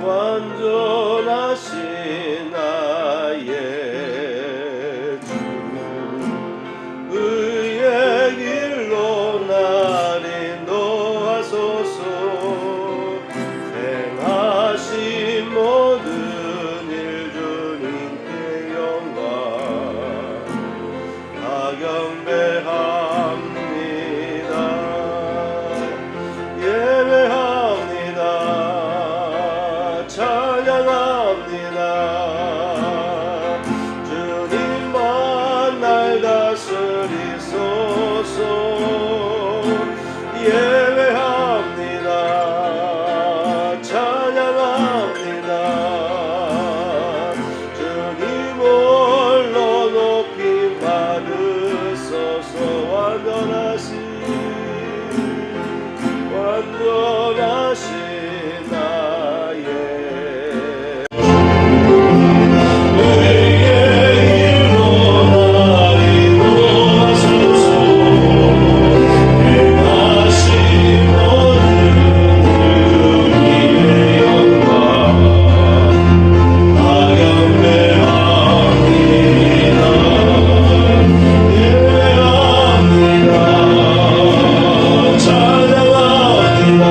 완전하신 나의 주 의의 길로 날 인도하소서. 행하신 모든 일 주님께 영광 다 경배합니다. 예배합니다. 찬양합니다. 주님만 날 다스리소서. 예배합니다. 찬양합니다. 주님 홀로 높임 받으소서. 완전하신 나의 의의 길로 날 인도하소서. 행하신 모든 주님의 영광 다 경배합니다. 예배합니다. 찬양합니다.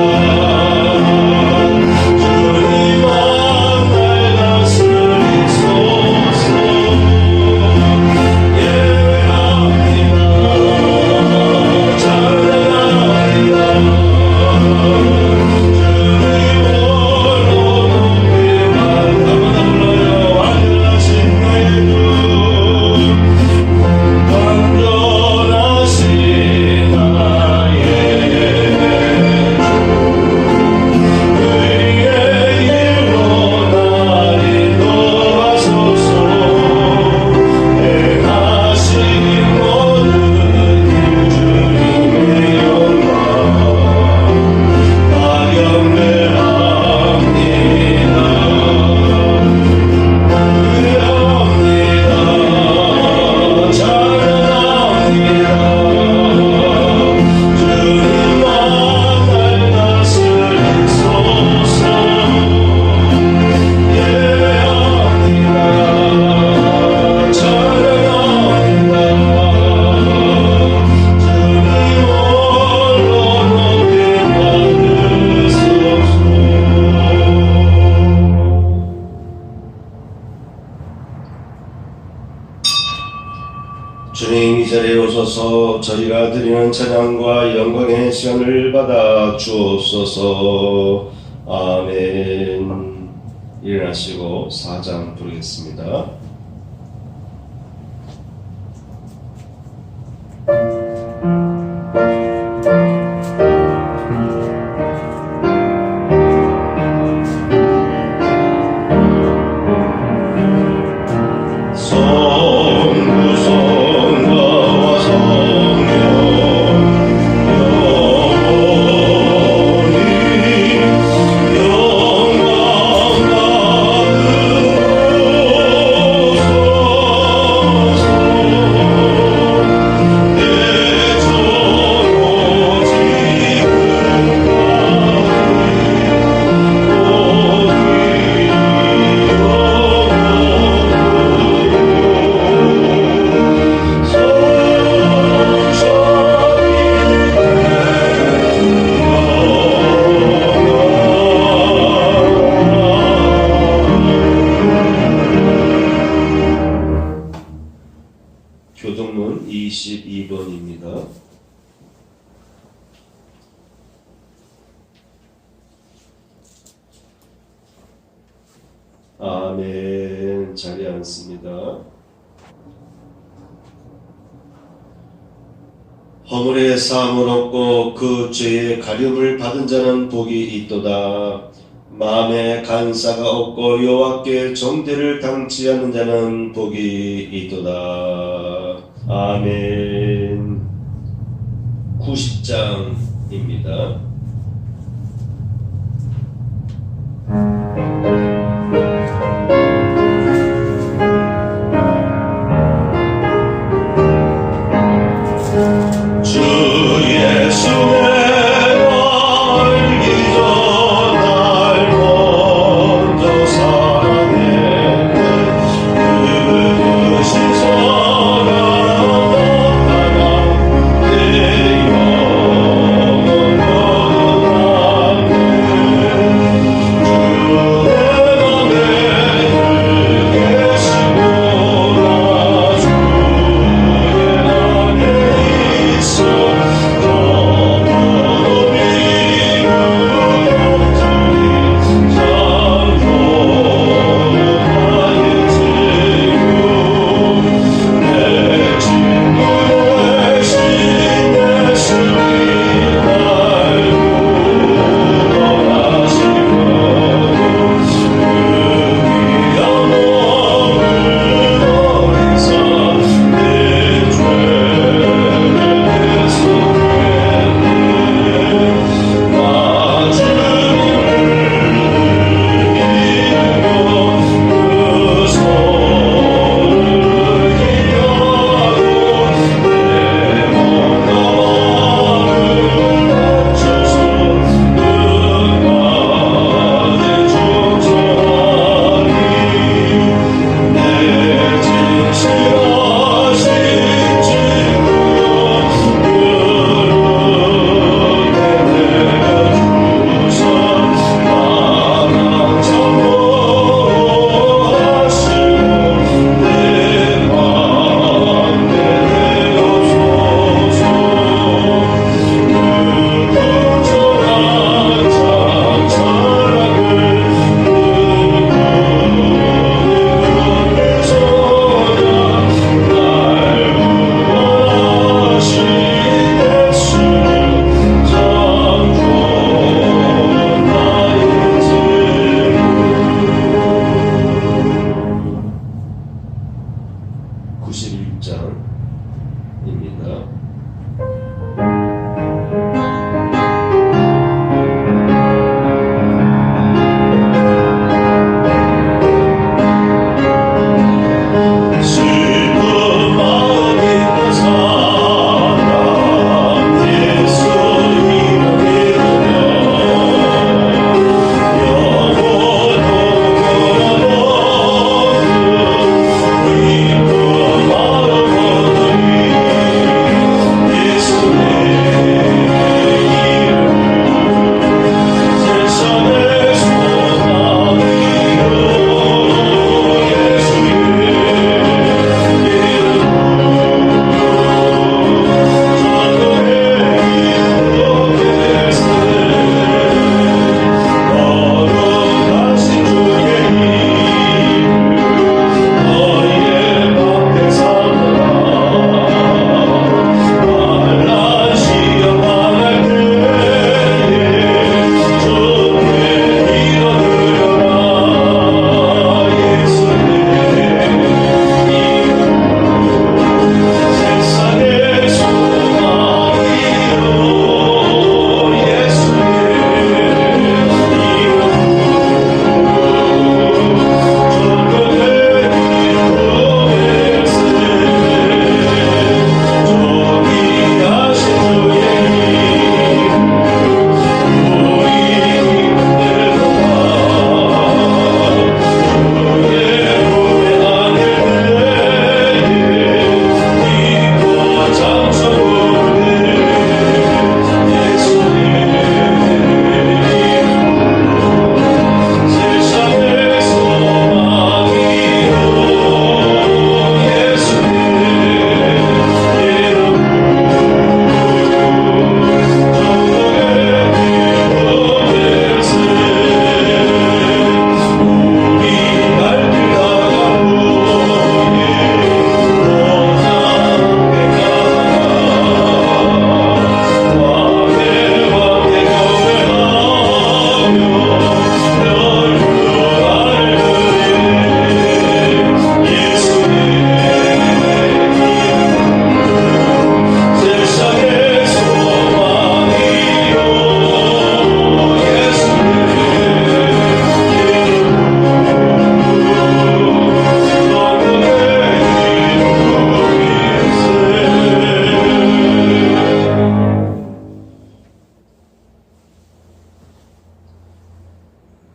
주님만 날 다스리소서. 예배합니다. 찬양합니다. 주님 홀로 높이만 나만 불러요. 완전하신 나의 주 완전하신 나의 의의 길로 날 인도하소서. 행하신 모든 일 주님의 영광 다 경배합니다. 의합니다. 찬양합니다. 주님만 날 다스리소서. 예배합니다. 찬양합니다. 주님 홀로 높임 받으소서. 주님, 이 자리에 오셔서 저희가 드리는 찬양과 영광의 시간을 받아 주옵소서. 아멘. 일어나시고 4장 부르겠습니다. 성부성가와 성령 영원히 교동문 22번입니다. 아멘. 자리에 앉습니다. 허물의 사함을 얻고 그 죄의 가림을 받은 자는 복이 있도다. 마음에 간사가 없고 여호와께 정죄를 당치 않는 자는 복이 있도다. 아멘. 90장입니다. 주 예수의 알기 전 알고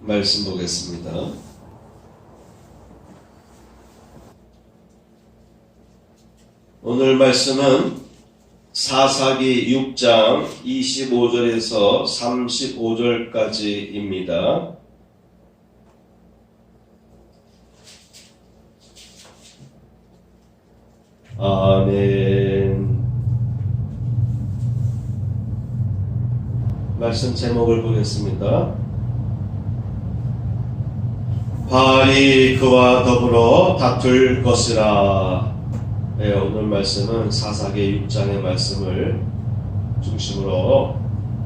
말씀 보겠습니다. 오늘 말씀은 사사기 6장 25절에서 35절까지입니다. 아멘. 말씀 제목을 보겠습니다. 바알이 그와 더불어 다툴 것이라. 네, 오늘 말씀은 사사기 6장의 말씀을 중심으로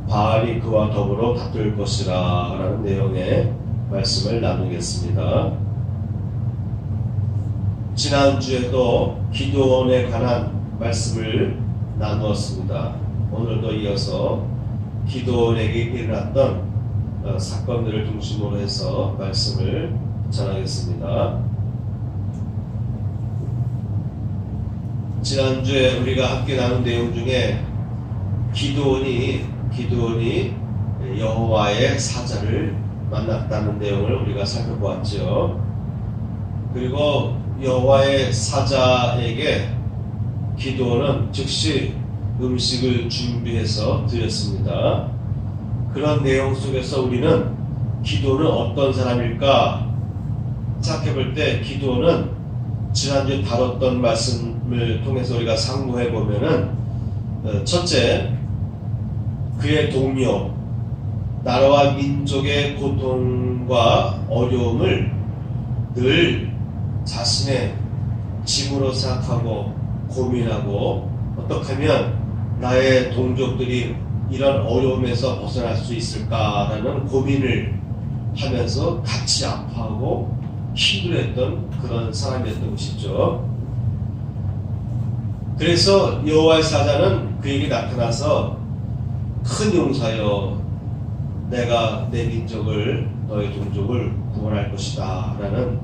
바알이 그와 더불어 다툴 것이라 라는 내용의 말씀을 나누겠습니다. 지난주에도 기드온에 관한 말씀을 나누었습니다. 오늘도 이어서 기드온에게 일어났던 사건들을 중심으로 해서 말씀을 전하겠습니다. 지난주에 우리가 함께 나눈 내용 중에 기드온이 여호와의 사자를 만났다는 내용을 우리가 살펴보았죠. 그리고 여호와의 사자에게 기드온은 즉시 음식을 준비해서 드렸습니다. 그런 내용 속에서 우리는 기드온은 어떤 사람일까 생각해볼 때, 기드온은 지난주에 다뤘던 말씀을 통해서 우리가 상고해 보면은, 첫째, 그의 동료, 나라와 민족의 고통과 어려움을 늘 자신의 짐으로 생각하고 고민하고, 어떻게 하면 나의 동족들이 이런 어려움에서 벗어날 수 있을까라는 고민을 하면서 같이 아파하고 힘들어했던 그런 사람이었던 것이죠. 그래서 여호와의 사자는 그에게 나타나서 큰 용사여, 내가 내 민족을, 너의 동족을 구원할 것이다 라는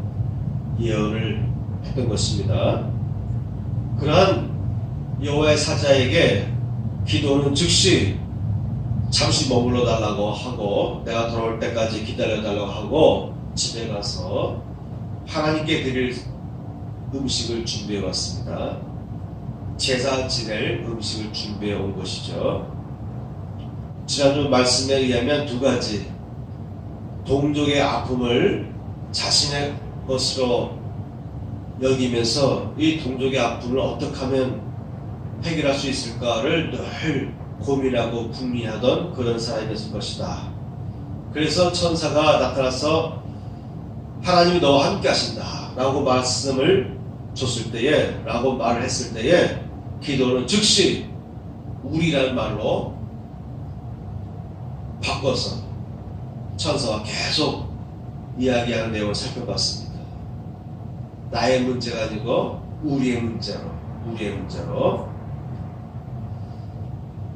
예언을 했던 것입니다. 그러한 여호와의 사자에게 기드온은 즉시 잠시 머물러 달라고 하고, 내가 돌아올 때까지 기다려 달라고 하고 집에 가서 하나님께 드릴 음식을 준비해 왔습니다. 제사 지낼 음식을 준비해 온 것이죠. 지난주 말씀에 의하면 두 가지, 동족의 아픔을 자신의 것으로 여기면서 이 동족의 아픔을 어떻게 하면 해결할 수 있을까를 늘 고민하고 궁리하던 그런 사람이었을 것이다. 그래서 천사가 나타나서 하나님이 너와 함께 하신다 라고 말씀을 줬을 때에, 라고 말을 했을 때에, 기드온은 즉시 우리라는 말로 바꿔서 천사와 계속 이야기하는 내용을 살펴봤습니다. 나의 문제가 아니고 우리의 문제로.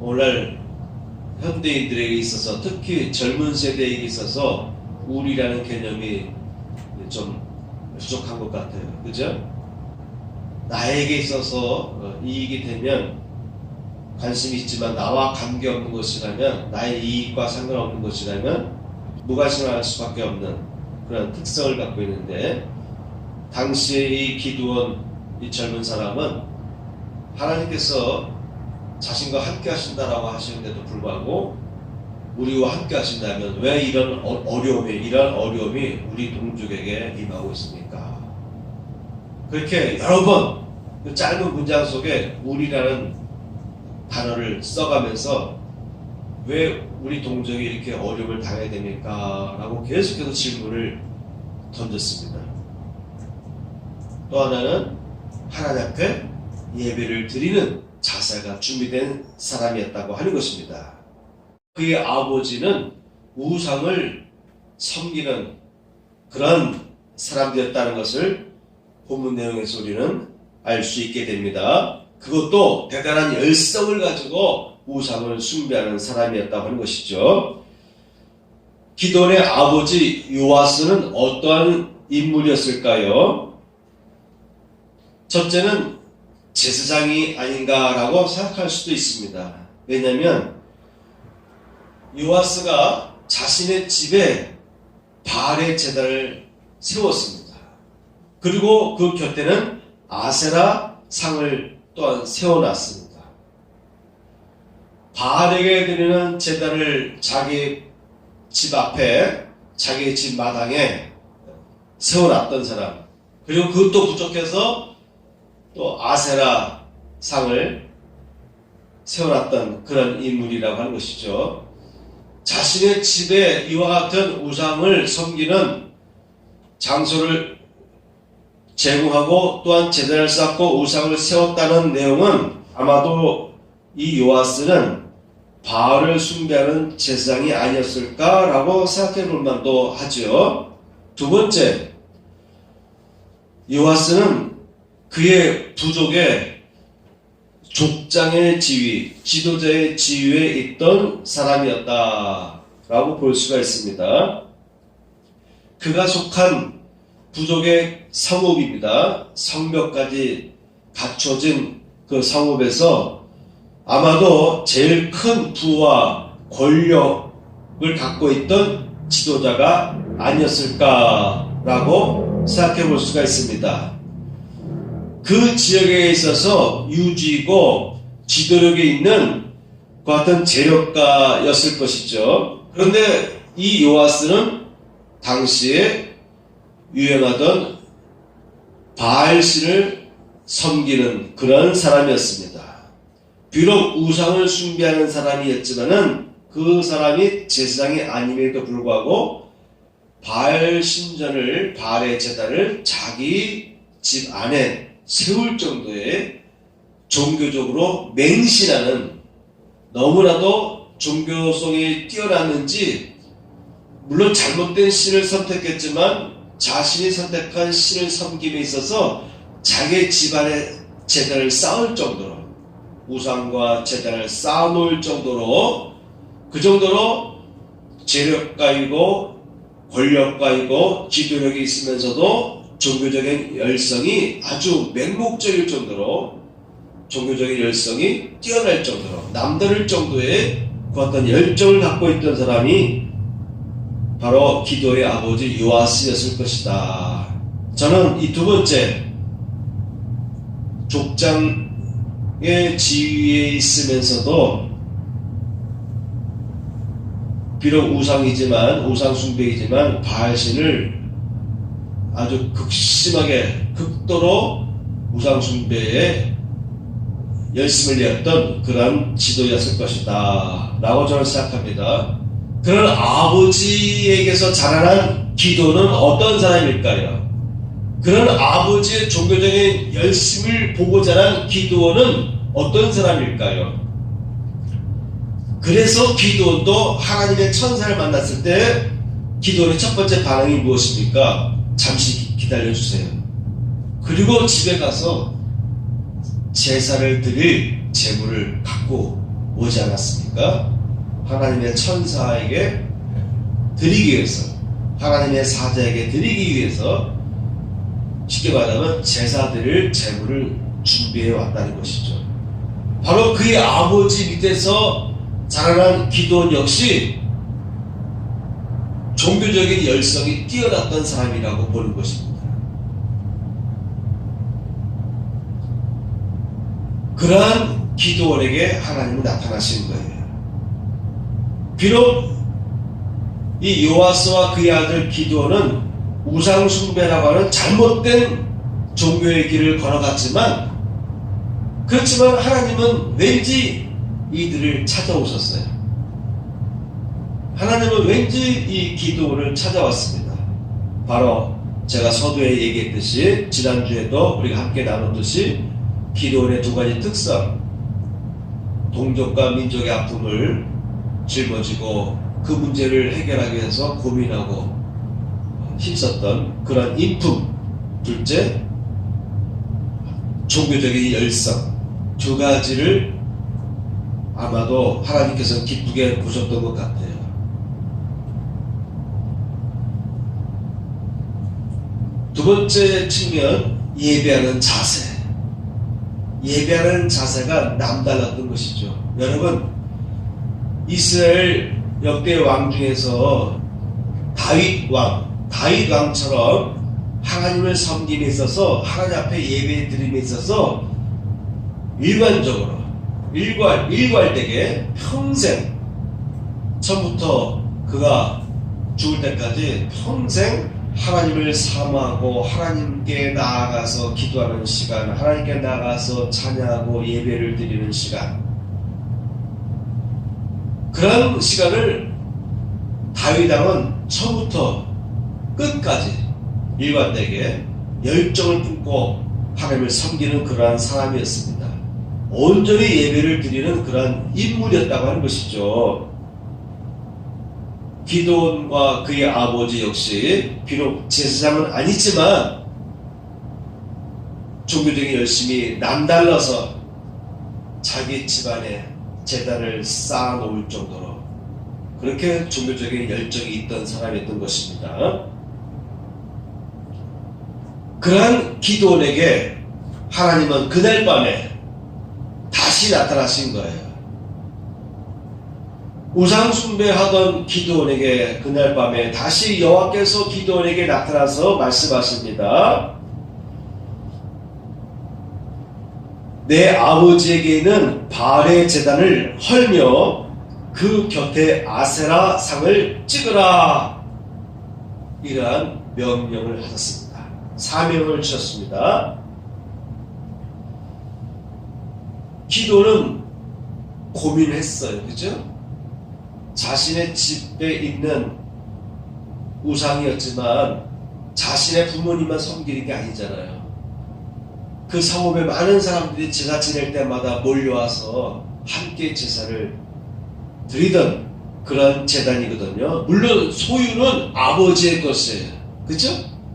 오늘 현대인들에게 있어서, 특히 젊은 세대에게 있어서 우리라는 개념이 좀 부족한 것 같아요. 그죠? 나에게 있어서 이익이 되면 관심이 있지만 나와 관계없는 것이라면, 나의 이익과 상관없는 것이라면 무관심할 수밖에 없는 그런 특성을 갖고 있는데, 당시에 이 기드온, 이 젊은 사람은 하나님께서 자신과 함께 하신다라고 하시는데도 불구하고 우리와 함께 하신다면 왜 이런 어려움이 우리 동족에게 임하고 있습니까? 그렇게 여러 번 그 짧은 문장 속에 우리라는 단어를 써가면서 왜 우리 동족이 이렇게 어려움을 당해야 됩니까? 라고 계속해서 질문을 던졌습니다. 또 하나는 하나님 앞에 예배를 드리는 자세가 준비된 사람이었다고 하는 것입니다. 그의 아버지는 우상을 섬기는 그런 사람들이었다는 것을 본문 내용에서 우리는 알 수 있게 됩니다. 그것도 대단한 열성을 가지고 우상을 숭배하는 사람이었다고 하는 것이죠. 기드온의 아버지 요아스는 어떠한 인물이었을까요? 첫째는 제사장이 아닌가라고 생각할 수도 있습니다. 왜냐하면 요아스가 자신의 집에 바알의 제단을 세웠습니다. 그리고 그 곁에는 아세라 상을 또한 세워놨습니다. 바알에게 드리는 제단을 자기 집 앞에, 자기 집 마당에 세워놨던 사람, 그리고 그것도 부족해서 또 아세라 상을 세워놨던 그런 인물이라고 하는 것이죠. 자신의 집에 이와 같은 우상을 섬기는 장소를 제공하고 또한 제단을 쌓고 우상을 세웠다는 내용은 아마도 이 요아스는 바알을 숭배하는 제사장이 아니었을까라고 생각해 볼 만도 하죠. 두 번째, 요아스는 그의 부족의 족장의 지위, 지도자의 지위에 있던 사람이었다라고 볼 수가 있습니다. 그가 속한 부족의 성읍입니다. 성벽까지 갖춰진 그 성읍에서 아마도 제일 큰 부와 권력을 갖고 있던 지도자가 아니었을까라고 생각해 볼 수가 있습니다. 그 지역에 있어서 유지고 지도력이 있는 그 같은 재력가였을 것이죠. 그런데 이 요아스는 당시에 유행하던 바알신을 섬기는 그런 사람이었습니다. 비록 우상을 숭배하는 사람이었지만은 그 사람이 제사장이 아님에도 불구하고 바알 신전을, 바알의 제단을 자기 집 안에 세울 정도의 종교적으로 맹신하는, 너무나도 종교성이 뛰어났는지 물론 잘못된 신을 선택했지만 자신이 선택한 신을 섬김에 있어서 자기 집안에 제단을 쌓을 정도로, 우상과 제단을 쌓아놓을 정도로, 그 정도로 재력가이고 권력가이고 지도력이 있으면서도 종교적인 열성이 아주 맹목적일 정도로, 종교적인 열성이 뛰어날 정도로, 남다를 정도의 그 어떤 열정을 갖고 있던 사람이 바로 기도의 아버지 요아스였을 것이다. 저는 이 두 번째, 족장의 지위에 있으면서도 비록 우상이지만, 우상 숭배이지만 바알신을 아주 극심하게, 극도로 우상 숭배에 열심을 내었던 그런 지도였을 것이다 라고 저는 생각합니다. 그런 아버지에게서 자라난 기도는 어떤 사람일까요? 그런 아버지의 종교적인 열심을 보고 자란 기도는 어떤 사람일까요? 그래서 기도도 하나님의 천사를 만났을 때 기도의 첫 번째 반응이 무엇입니까? 잠시 기다려주세요. 그리고 집에 가서 제사를 드릴 제물을 갖고 오지 않았습니까? 하나님의 천사에게 드리기 위해서, 하나님의 사자에게 드리기 위해서, 쉽게 말하면 제사 드릴 제물을 준비해 왔다는 것이죠. 바로 그의 아버지 밑에서 자라난 기도원 역시 종교적인 열성이 뛰어났던 사람이라고 보는 것입니다. 그러한 기도원에게 하나님은 나타나신 거예요. 비록 이 요아스와 그의 아들 기도원은 우상 숭배라고 하는 잘못된 종교의 길을 걸어갔지만, 그렇지만 하나님은 왠지 이들을 찾아오셨어요. 하나님은 왠지 이 기도원을 찾아왔습니다. 바로 제가 서두에 얘기했듯이, 지난주에도 우리가 함께 나눴듯이, 기도원의 두 가지 특성, 동족과 민족의 아픔을 짊어지고 그 문제를 해결하기 위해서 고민하고 힘썼던 그런 인품, 둘째 종교적인 열성, 두 가지를 아마도 하나님께서는 기쁘게 보셨던 것 같아요. 두 번째 측면, 예배하는 자세. 예배하는 자세가 남달랐던 것이죠. 여러분, 이스라엘 역대 왕 중에서 다윗 왕처럼 하나님을 섬김에 있어서 하나님 앞에 예배 드림에 있어서 일관적으로 일괄되게 평생 처음부터 그가 죽을 때까지 평생 하나님을 사모하고 하나님께 나아가서 기도하는 시간, 하나님께 나아가서 찬양하고 예배를 드리는 시간, 그런 시간을 다윗 왕은 처음부터 끝까지 일관되게 열정을 품고 하나님을 섬기는 그러한 사람이었습니다. 온전히 예배를 드리는 그러한 인물이었다고 하는 것이죠. 기드온과 그의 아버지 역시 비록 제사장은 아니지만 종교적인 열심이 남달라서 자기 집안에 제단을 쌓아놓을 정도로 그렇게 종교적인 열정이 있던 사람이었던 것입니다. 그러한 기드온에게 하나님은 그날 밤에 다시 나타나신 거예요. 우상 숭배하던 기드온에게 그날 밤에 다시 여호와께서 기드온에게 나타나서 말씀하십니다. 내 아버지에게는 바알의 제단을 헐며 그 곁에 아세라 상을 찍으라. 이러한 명령을 하셨습니다. 사명을 주셨습니다. 기도는 고민했어요. 그죠? 자신의 집에 있는 우상이었지만 자신의 부모님만 섬기는 게 아니잖아요. 그 성읍에 많은 사람들이 제사 지낼 때마다 몰려와서 함께 제사를 드리던 그런 제단이거든요. 물론 소유는 아버지의 것이에요. 그죠?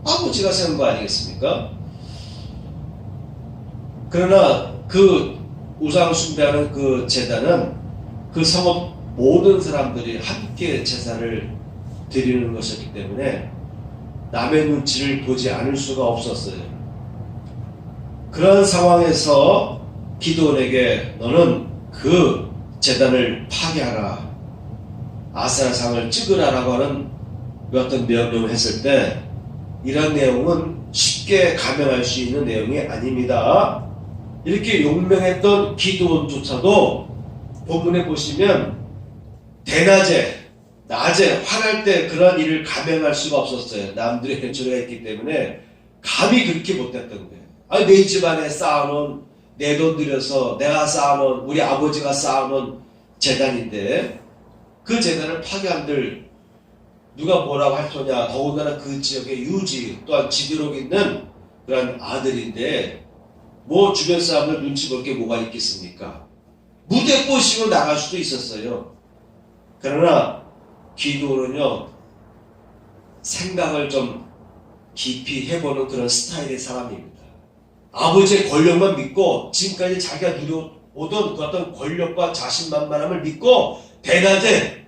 아버지가 세운 거 아니겠습니까? 그러나 그 우상 숭배하는 그 제단은 그 성읍 모든 사람들이 함께 제사를 드리는 것이었기 때문에 남의 눈치를 보지 않을 수가 없었어요. 그런 상황에서 기드온에게 너는 그 제단을 파괴하라, 아세라상을 찍으라라고 하는 어떤 명령을 했을 때 이런 내용은 쉽게 감행할 수 있는 내용이 아닙니다. 이렇게 용맹했던 기드온조차도 본문에 보시면 낮에 화날 때 그런 일을 감행할 수가 없었어요. 남들의 현처리가 있기 때문에 감히 그렇게 못했던 거예요. 아니, 내 집안에 쌓아놓은, 내 돈 들여서 내가 쌓아놓은, 우리 아버지가 쌓아놓은 제단인데 그 제단을 파괴한들 누가 뭐라고 할 소냐. 더군다나 그 지역의 유지 또한 지도록 있는 그런 아들인데 뭐 주변 사람들 눈치 볼 게 뭐가 있겠습니까? 무대 꼬시고 나갈 수도 있었어요. 그러나 기드온은요, 생각을 좀 깊이 해보는 그런 스타일의 사람입니다. 아버지의 권력만 믿고 지금까지 자기가 누려오던 그 어떤 권력과 자신만만함을 믿고 대낮에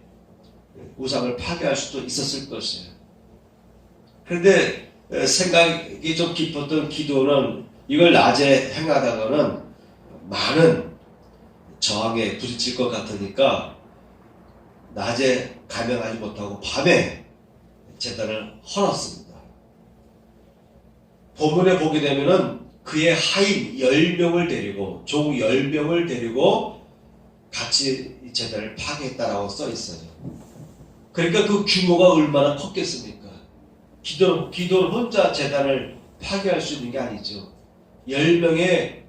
우상을 파괴할 수도 있었을 것이에요. 그런데 생각이 좀 깊었던 기드온은 이걸 낮에 행하다가는 많은 저항에 부딪힐 것 같으니까 낮에 감행하지 못하고 밤에 제단을 헐었습니다. 본문에 보게 되면은 그의 하인 10명을 데리고 종 10명을 데리고 같이 제단을 파괴했다라고 써 있어요. 그러니까 그 규모가 얼마나 컸겠습니까? 기도는 혼자 제단을 파괴할 수 있는 게 아니죠. 10명의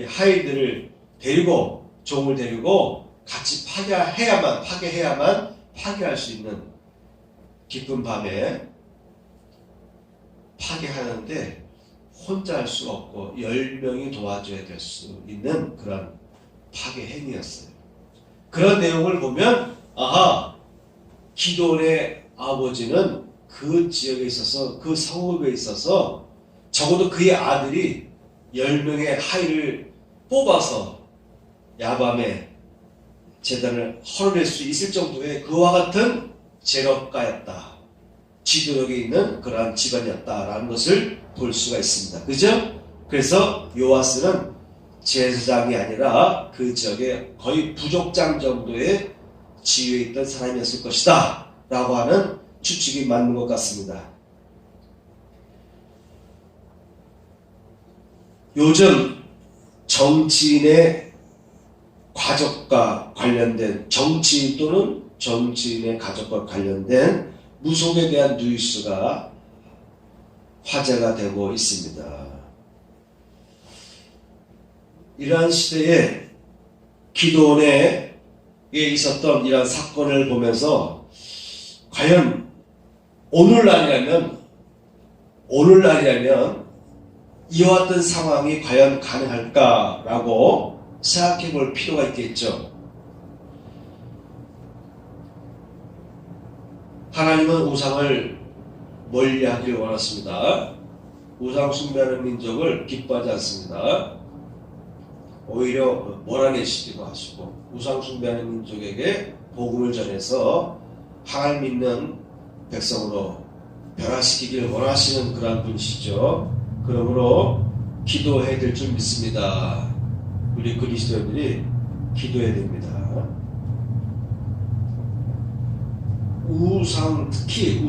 하인들을 데리고 종을 데리고 같이 파괴해야만 파괴할 수 있는 깊은 밤에 파괴하는데 혼자 할 수가 없고 10명이 도와줘야 될 수 있는 그런 파괴 행위였어요. 그런 내용을 보면 기드온의 아버지는 그 지역에 있어서 그 성읍에 있어서 적어도 그의 아들이 10명의 하인을 뽑아서 야밤에 제단을 헐낼 수 있을 정도의 그와 같은 제력가였다. 지도력이 있는 그러한 집안이었다라는 것을 볼 수가 있습니다. 그죠? 그래서 요아스는 제사장이 아니라 그 지역에 거의 부족장 정도의 지위에 있던 사람이었을 것이다 라고 하는 추측이 맞는 것 같습니다. 요즘 정치인의 가족과 관련된 정치인 또는 정치인의 가족과 관련된 무속에 대한 뉴스가 화제가 되고 있습니다. 이러한 시대에 기도원에 있었던 이러한 사건을 보면서 과연 오늘날이라면 이와 같은 상황이 과연 가능할까라고 생각해 볼 필요가 있겠죠. 하나님은 우상을 멀리하기를 원하십니다. 우상 숭배하는 민족을 기뻐하지 않습니다. 오히려 몰아내시기도 하시고 우상 숭배하는 민족에게 복음을 전해서 하나님 믿는 백성으로 변화시키기를 원하시는 그러한 분이시죠. 그러므로 기도해야 될 줄 믿습니다. 우리 그리스도인들이 기도해야 됩니다. 우상 특히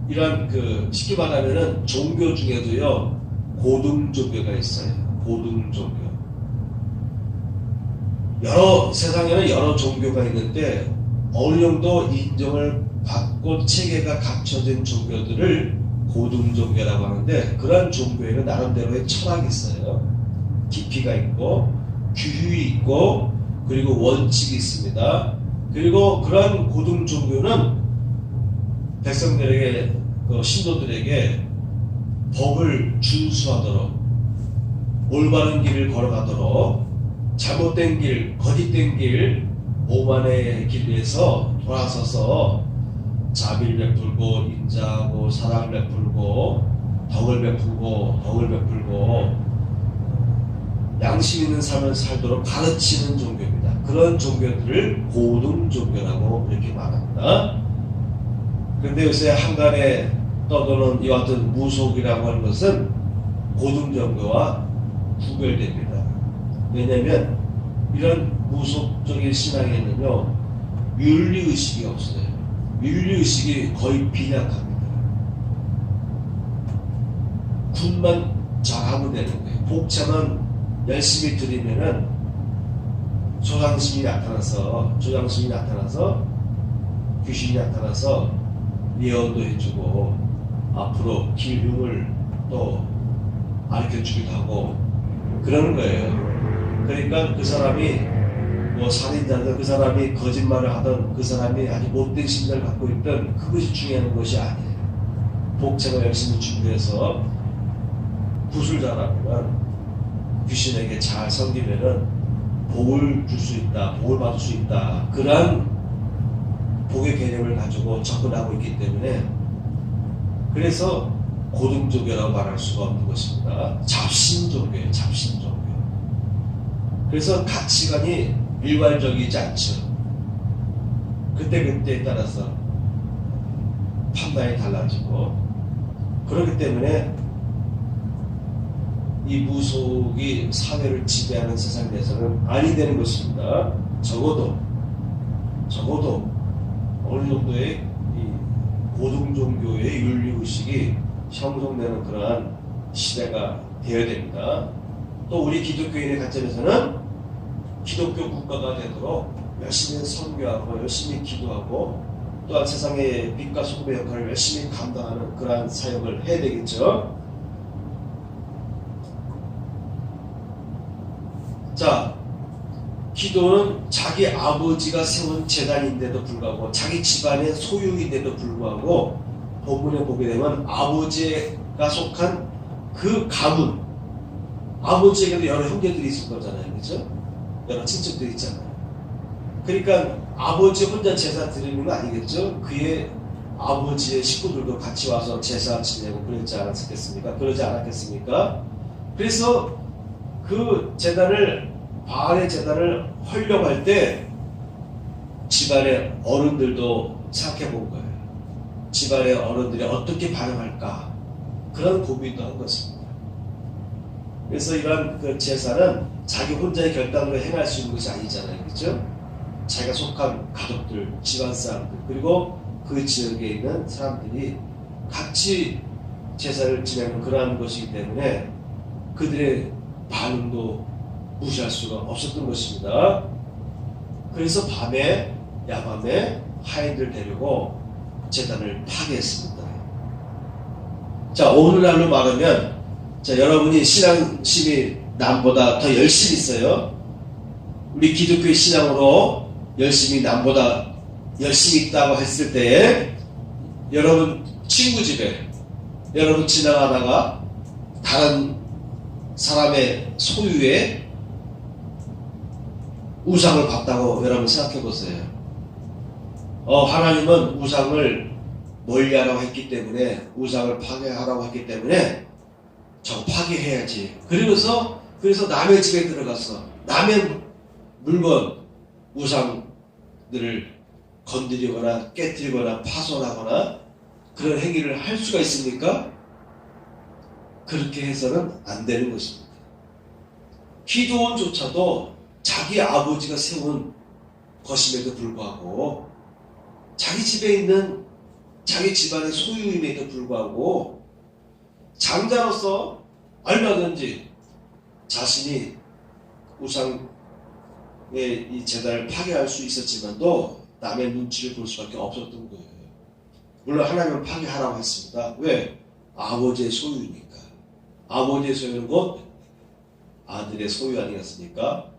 이런 쉽게 말하면은 종교 중에도요 고등 종교가 있어요. 고등 종교. 세상에는 여러 종교가 있는데 어느 정도 인정을 받고 체계가 갖춰진 종교들을 고등 종교라고 하는데, 그런 종교에는 나름대로의 철학이 있어요. 깊이가 있고 규율이 있고 그리고 원칙이 있습니다. 그리고 그런 고등 종교는 백성들에게, 신도들에게 법을 준수하도록, 올바른 길을 걸어가도록, 잘못된 길, 거짓된 길, 오만의 길에서 돌아서서 자비를 베풀고 인자하고 사랑을 베풀고 덕을 베풀고 양심 있는 삶을 살도록 가르치는 종교입니다. 그런 종교들을 고등 종교라고 이렇게 말합니다. 그런데 요새 한간에 떠도는 이와 같은 무속이라고 하는 것은 고등 종교와 구별됩니다. 왜냐하면 이런 무속적인 신앙에는요 윤리의식이 없어요. 윤리의식이 거의 빈약합니다. 군만 잘하면 되는 거예요. 복차만 열심히 드리면은 조장심이 나타나서 귀신이 나타나서 예언도 해주고 앞으로 길흉을 또 가르쳐주기도 하고 그러는 거예요. 그러니까 그 사람이 살인자든 그 사람이 거짓말을 하던 그 사람이 아주 못된 심리를 갖고 있던 그것이 중요한 것이 아니에요. 복제가 열심히 준비해서 굿을 잘하면 귀신에게 잘 섬기면은 복을 줄 수 있다, 복을 받을 수 있다, 그러한 복의 개념을 가지고 접근하고 있기 때문에 그래서 고등종교라고 말할 수가 없는 것입니다. 잡신종교예요. 잡신종교. 그래서 가치관이 일괄적이지 않죠. 그때그때에 따라서 판단이 달라지고 그렇기 때문에 이 무속이 사회를 지배하는 세상에서는 아니 되는 것입니다. 적어도 어느 정도의 이 고등종교의 윤리의식이 형성되는 그러한 시대가 되어야 됩니다. 또 우리 기독교인의 관점에서는 기독교 국가가 되도록 열심히 선교하고 열심히 기도하고 또한 세상의 빛과 소금의 역할을 열심히 감당하는 그러한 사역을 해야 되겠죠. 자, 기도는 자기 아버지가 세운 재단인데도 불구하고 자기 집안의 소유인데도 불구하고 본문에 보게 되면 아버지가 속한 그 가문, 아버지에게도 여러 형제들이 있을 거잖아요. 그렇죠? 여러 친척들이 있잖아요. 그러니까 아버지 혼자 제사 드리는 거 아니겠죠? 그의 아버지의 식구들도 같이 와서 제사 지내고 그러지 않았겠습니까? 그러지 않았겠습니까? 그래서 그 재단을, 바알의 재단을 헐려할 때 집안의 어른들도 생각해 본 거예요. 집안의 어른들이 어떻게 반응할까? 그런 고민도 한 것입니다. 그래서 이런 그 제사는 자기 혼자의 결단으로 행할 수 있는 것이 아니잖아요. 그렇죠? 자기가 속한 가족들, 집안 사람들, 그리고 그 지역에 있는 사람들이 같이 제사를 지내는 그러한 것이기 때문에 그들의 반응도 무시할 수가 없었던 것입니다. 그래서 밤에 야밤에 하인들 데리고 제단을 파괴했습니다. 자, 오늘날로 말하면, 자, 여러분이 신앙심이 남보다 더 열심히 있어요. 우리 기독교의 신앙으로 열심히 남보다 열심히 있다고 했을 때, 여러분 친구 집에 여러분 지나가다가 다른 사람의 소유의 우상을 봤다고 여러분 생각해 보세요. 하나님은 우상을 멀리하라고 했기 때문에, 우상을 파괴하라고 했기 때문에 저거 파괴해야지. 그래서 남의 집에 들어가서 남의 물건, 우상들을 건드리거나 깨뜨리거나 파손하거나 그런 행위를 할 수가 있습니까? 그렇게 해서는 안 되는 것입니다. 기드온조차도 자기 아버지가 세운 것임에도 불구하고, 자기 집에 있는 자기 집안의 소유임에도 불구하고 장자로서 얼마든지 자신이 우상의 이 제단을 파괴할 수 있었지만도 남의 눈치를 볼 수밖에 없었던 거예요. 물론 하나님은 파괴하라고 했습니다. 왜? 아버지의 소유니까. 아버지의 소유는 곧 아들의 소유 아니었습니까?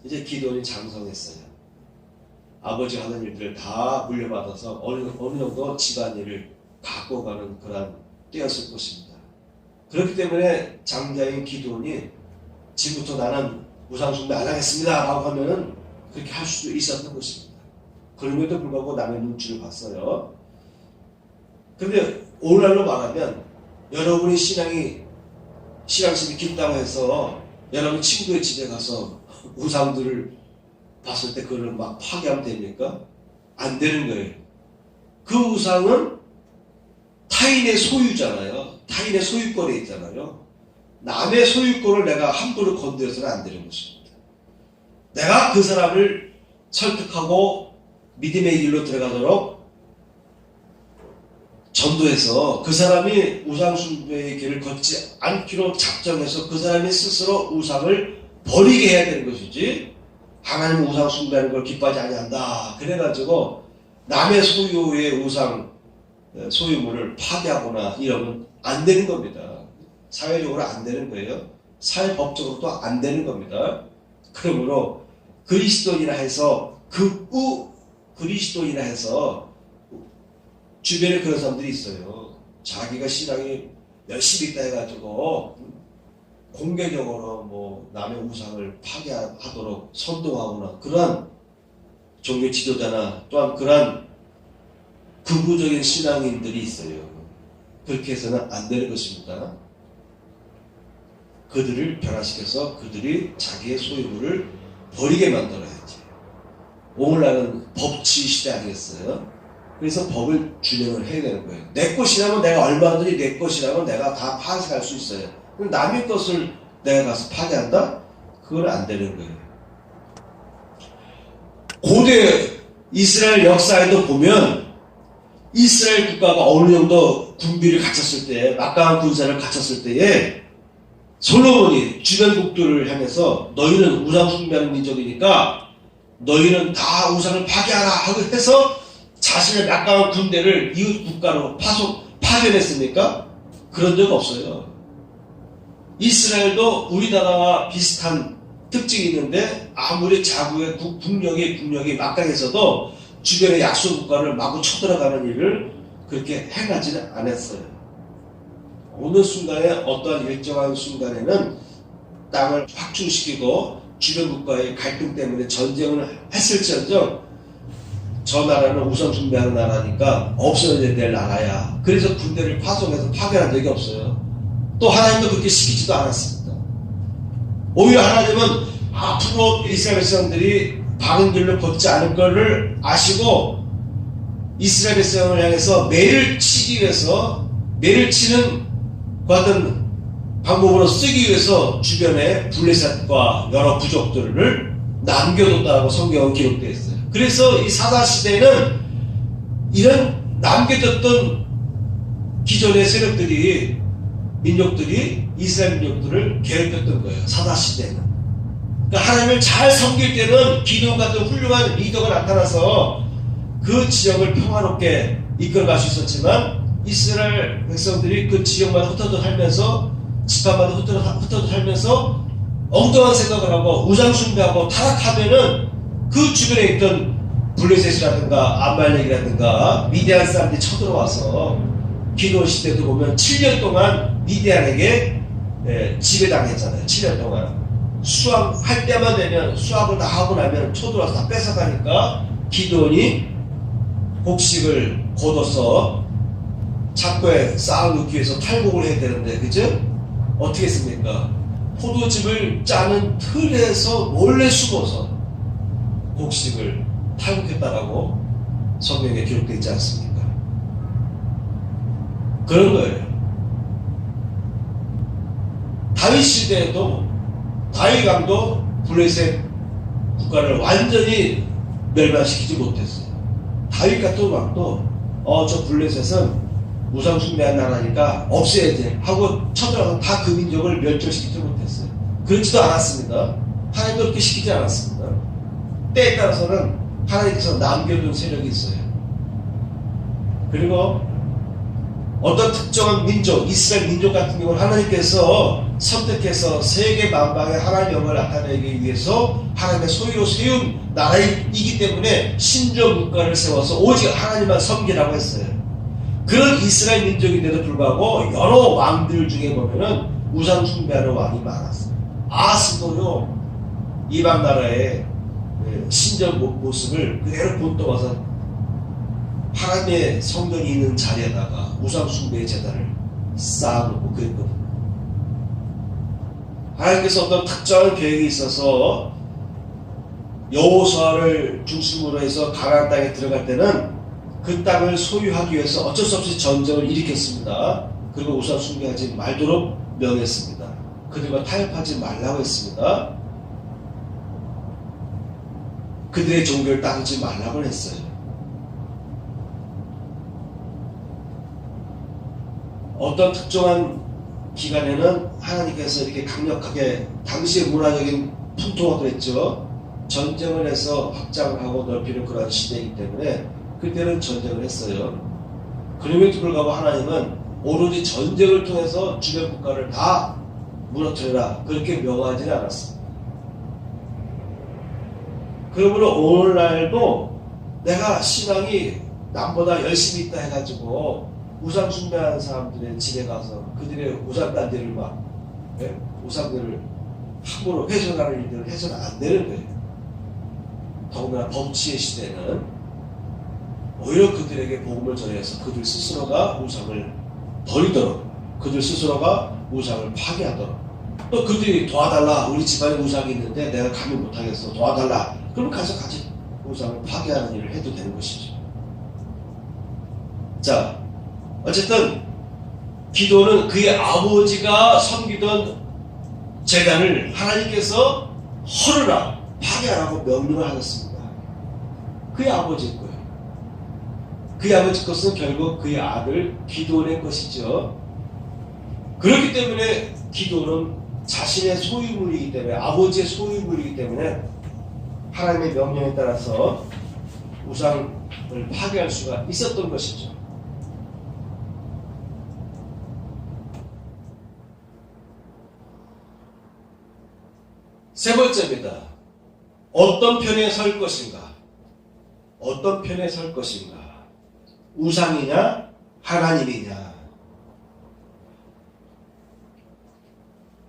이제 기드온이 장성했어요. 아버지가 하는 일들을 다 물려받아서 어느 정도 집안일을 갖고 가는 그런 때였을 것입니다. 그렇기 때문에 장자인 기드온이 지금부터 나는 우상숭배 안 하겠습니다 라고 하면은 그렇게 할 수도 있었던 것입니다. 그럼에도 불구하고 남의 눈치를 봤어요. 그런데 오늘날로 말하면, 여러분이 신앙심이 깊다고 해서 여러분 친구의 집에 가서 우상들을 봤을 때 그걸 막 파괴하면 됩니까? 안 되는 거예요. 그 우상은 타인의 소유잖아요. 타인의 소유권에 있잖아요. 남의 소유권을 내가 함부로 건드려서는 안 되는 것입니다. 내가 그 사람을 설득하고 믿음의 길로 들어가도록 전도해서 그 사람이 우상숭배의 길을 걷지 않기로 작정해서 그 사람이 스스로 우상을 버리게 해야 되는 것이지, 하나님은 우상 숭배하는 걸 기뻐하지 아니한다 그래가지고 남의 소유의 우상 소유물을 파괴하거나 이러면 안 되는 겁니다. 사회적으로 안 되는 거예요. 사회법적으로도 안 되는 겁니다. 그러므로 그리스도인이라 해서 그리스도인이라 해서 주변에 그런 사람들이 있어요. 자기가 신앙이 열심히 있다 해가지고 공개적으로 뭐 남의 우상을 파괴하도록 선동하거나, 그러한 종교 지도자나 또한 그러한 극우적인 신앙인들이 있어요. 그렇게 해서는 안 되는 것입니다. 그들을 변화시켜서 그들이 자기의 소유물을 버리게 만들어야지. 오늘날은 법치 시대 아니겠어요? 그래서 법을 준행을 해야 되는 거예요. 내 것이라면 내가 얼마든지 내 것이라면 내가 다 파쇄할 수 있어요. 남의 것을 내가 가서 파괴한다? 그건 안 되는 거예요. 고대 이스라엘 역사에도 보면 이스라엘 국가가 어느 정도 군비를 갖췄을 때, 막강한 군사를 갖췄을 때에 솔로몬이 주변국들을 향해서 너희는 우상 숭배하는 민족이니까 너희는 다 우상을 파괴하라 하고 해서 자신의 막강한 군대를 이웃 국가로 파견했습니까? 그런 적 없어요. 이스라엘도 우리나라와 비슷한 특징이 있는데, 아무리 자국의 국력이 막강해서도 주변의 약소 국가를 마구 쳐들어가는 일을 그렇게 행하지는 않았어요. 어느 순간에, 어떠한 일정한 순간에는 땅을 확충시키고 주변 국가의 갈등 때문에 전쟁을 했을지언정 저 나라는 우상 숭배하는 나라니까 없어져야 될 나라야. 그래서 군대를 파송해서 파괴한 적이 없어요. 또 하나님도 그렇게 시키지도 않았습니다. 오히려 하나님은 앞으로 이스라엘 백성들이 바른 길로 걷지 않을 것을 아시고 이스라엘 백성을 향해서 매를 치기 위해서, 매를 치는 같은 방법으로 쓰기 위해서 주변에 블레셋과 여러 부족들을 남겨뒀다고 성경은 기록되어 있어요. 그래서 이 사사시대는 이런 남겨졌던 기존의 세력들이, 민족들이 이스라엘 민족들을 괴롭혔던 거예요. 사사시대는. 그러니까 하나님을 잘 섬길 때는 기도원 같은 훌륭한 리더가 나타나서 그 지역을 평화롭게 이끌어갈 수 있었지만, 이스라엘 백성들이 그 지역마다 흩어져 살면서, 집안마다 흩어져 살면서 엉뚱한 생각을 하고 우상숭배하고 타락하면은 그 주변에 있던 블레셋이라든가 아말렉이라든가 미디안 사람들이 쳐들어와서, 기도원 시대도 보면 7년 동안 미디안에게 지배당했잖아요. 7년 동안. 수확할 때만 되면, 수확을 다 하고 나면 쳐들어와서 다 뺏어가니까 기도원이 곡식을 걷어서 창고에 쌓아놓기 위해서 탈곡을 해야 되는데, 그죠? 어떻게 했습니까? 포도즙을 짜는 틀에서 몰래 숨어서 곡식을 탈곡했다라고 성경에 기록되어 있지 않습니까? 그런 거예요. 다윗 시대에도 다윗 왕도 블레셋 국가를 완전히 멸망시키지 못했어요. 다윗 같은 왕도 저 블레셋은 우상 숭배한 나라니까 없애야 돼 하고 쳐들어가서 다 그 민족을 멸절시키지 못했어요. 그렇지도 않았습니다. 하나님도 그렇게 시키지 않았습니다. 때에 따라서는 하나님께서 남겨둔 세력이 있어요. 그리고 어떤 특정한 민족, 이스라엘 민족 같은 경우는 하나님께서 선택해서 세계 만방에 하나님의 영광을 나타내기 위해서 하나님의 소유로 세운 나라이기 때문에 신정 국가를 세워서 오직 하나님만 섬기라고 했어요. 그런 이스라엘 민족인데도 불구하고 여러 왕들 중에 보면은 우상 숭배하는 왕이 많았어요. 아스도요, 이방 나라의 신정 모습을 그대로 본떠와서 하나님의 성전이 있는 자리에다가 우상 숭배의 제단을 쌓아놓고 그랬거든요. 하나님께서 어떤 특정한 계획이 있어서 여호수아를 중심으로 해서 가나안 땅에 들어갈 때는 그 땅을 소유하기 위해서 어쩔 수 없이 전쟁을 일으켰습니다. 그리고 우상 숭배하지 말도록 명했습니다. 그들과 타협하지 말라고 했습니다. 그들의 종교를 따르지 말라고 했어요. 어떤 특정한 기간에는 하나님께서 이렇게 강력하게, 당시의 문화적인 풍토가 그랬죠. 전쟁을 해서 확장을 하고 넓히는 그런 시대이기 때문에 그때는 전쟁을 했어요. 그럼에도 불구하고 하나님은 오로지 전쟁을 통해서 주변 국가를 다 무너뜨려라 그렇게 명하지는 않았습니다. 그러므로 오늘날도 내가 신앙이 남보다 열심히 있다 해가지고 우상 숭배하는 사람들의 집에 가서 그들의 우상단지를 막 우상들을 함부로 훼손하는 일들을 해서는 안 되는 거예요. 더구나 법치의 시대는 오히려 그들에게 복음을 전해서 그들 스스로가 우상을 버리도록, 그들 스스로가 우상을 파괴하도록, 또 그들이 도와달라, 우리 집안에 우상이 있는데 내가 감히 못하겠어, 도와달라, 그럼 가서 같이 우상을 파괴하는 일을 해도 되는 것이죠. 자, 어쨌든 기도는 그의 아버지가 섬기던 제단을 하나님께서 헐으라, 파괴하라고 명령을 하셨습니다. 그의 아버지 거예요. 그의 아버지 것은 결국 그의 아들 기도원의 것이죠. 그렇기 때문에 기도는 자신의 소유물이기 때문에, 아버지의 소유물이기 때문에 하나님의 명령에 따라서 우상을 파괴할 수가 있었던 것이죠. 세 번째입니다. 어떤 편에 설 것인가? 어떤 편에 설 것인가? 우상이냐? 하나님이냐?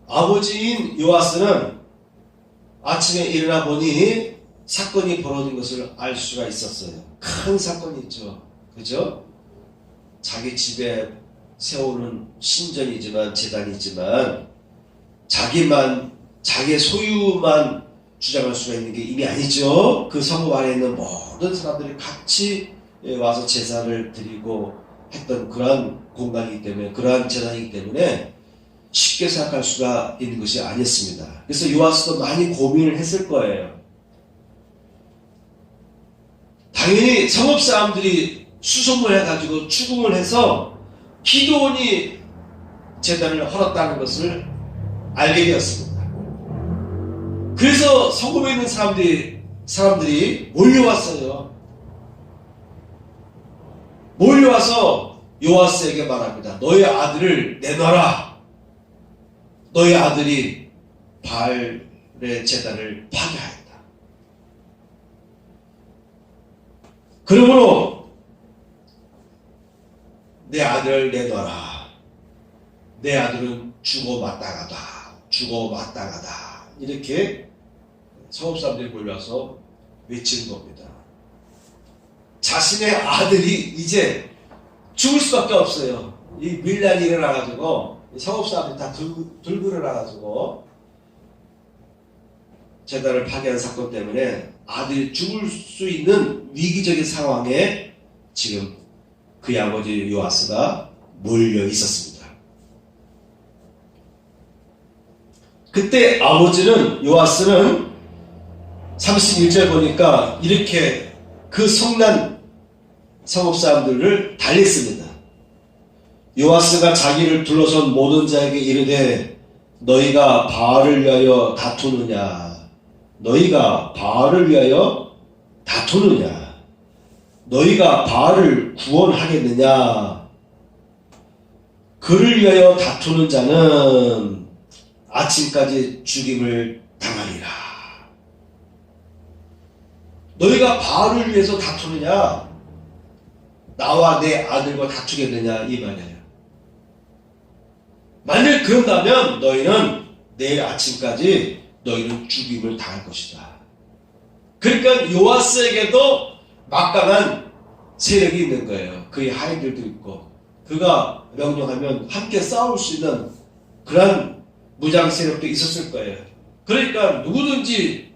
아버지인 요아스는 아침에 일어나 보니 사건이 벌어진 것을 알 수가 있었어요. 큰 사건이 있죠. 그죠? 자기 집에 세우는 신전이지만, 제단이지만 자기의 소유만 주장할 수가 있는 게 이미 아니죠. 그 성읍 안에 있는 모든 사람들이 같이 와서 제사를 드리고 했던 그러한 공간이기 때문에, 그러한 제단이기 때문에 쉽게 생각할 수가 있는 것이 아니었습니다. 그래서 요아스도 많이 고민을 했을 거예요. 당연히 성읍 사람들이 수송을 해가지고 추궁을 해서 기드온이 제단을 헐었다는 것을 알게 되었습니다. 그래서 성읍에 있는 사람들이 몰려왔어요. 몰려와서 요아스에게 말합니다. 너의 아들을 내놔라. 너의 아들이 바알의 제단을 파괴하였다. 그러므로 내 아들을 내놔라. 내 아들은 죽어마땅하다. 죽어마땅하다. 이렇게 성읍 사람들이 몰려와서 외치는 겁니다. 자신의 아들이 이제 죽을 수밖에 없어요. 이 밀란이 일어나가지고 성읍 사람들이 다 들고 일어나가지고 제단을 파괴한 사건 때문에 아들이 죽을 수 있는 위기적인 상황에 지금 그의 아버지 요아스가 몰려 있었습니다. 그때 아버지는 요아스는 31절 보니까 이렇게 그 성난 성읍 사람들을 달랬습니다. 요아스가 자기를 둘러선 모든 자에게 이르되 너희가 바알을 위하여 다투느냐? 너희가 바알을 위하여 다투느냐? 너희가 바알을 구원하겠느냐? 그를 위하여 다투는 자는 아침까지 죽임을 당하리라. 너희가 바알을 위해서 다투느냐? 나와 내 아들과 다투겠느냐? 이 말이에요. 만일 그런다면 너희는 내일 아침까지 너희는 죽임을 당할 것이다. 그러니까 요아스에게도 막강한 세력이 있는 거예요. 그의 하인들도 있고 그가 명령하면 함께 싸울 수 있는 그런 무장 세력도 있었을 거예요. 그러니까 누구든지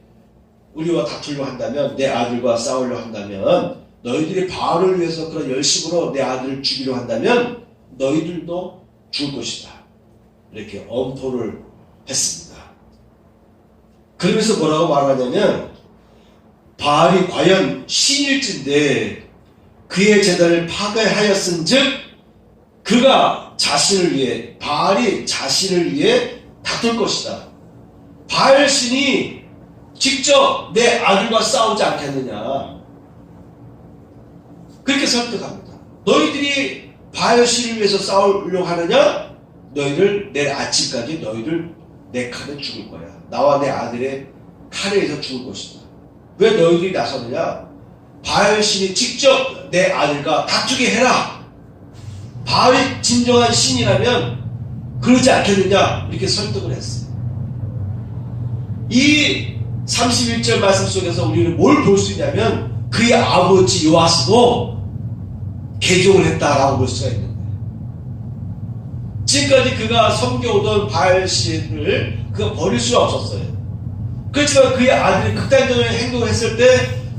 우리와 다투려 한다면, 내 아들과 싸우려 한다면, 너희들이 바알을 위해서 그런 열심으로 내 아들을 죽이려 한다면 너희들도 죽을 것이다. 이렇게 엄포를 했습니다. 그러면서 뭐라고 말하냐면 바알이 과연 신일진데 그의 제단을 파괴하였은즉 그가 자신을 위해, 바알이 자신을 위해 다툴 것이다. 바알 신이 직접 내 아들과 싸우지 않겠느냐. 그렇게 설득합니다. 너희들이 바알 신을 위해서 싸우려고 하느냐? 너희들 내일 아침까지 너희들 내 칼에 죽을 거야. 나와 내 아들의 칼에 의해서 죽을 것이다. 왜 너희들이 나서느냐? 바알 신이 직접 내 아들과 다투게 해라. 바알이 진정한 신이라면 그러지 않겠느냐? 이렇게 설득을 했어요. 이 31절 말씀 속에서 우리는 뭘 볼 수 있냐면 그의 아버지 요아스도 개종을 했다라고 볼 수가 있는 거예요. 지금까지 그가 섬겨오던 바알 신을 그가 버릴 수가 없었어요. 그렇지만 그의 아들이 극단적인 행동을 했을 때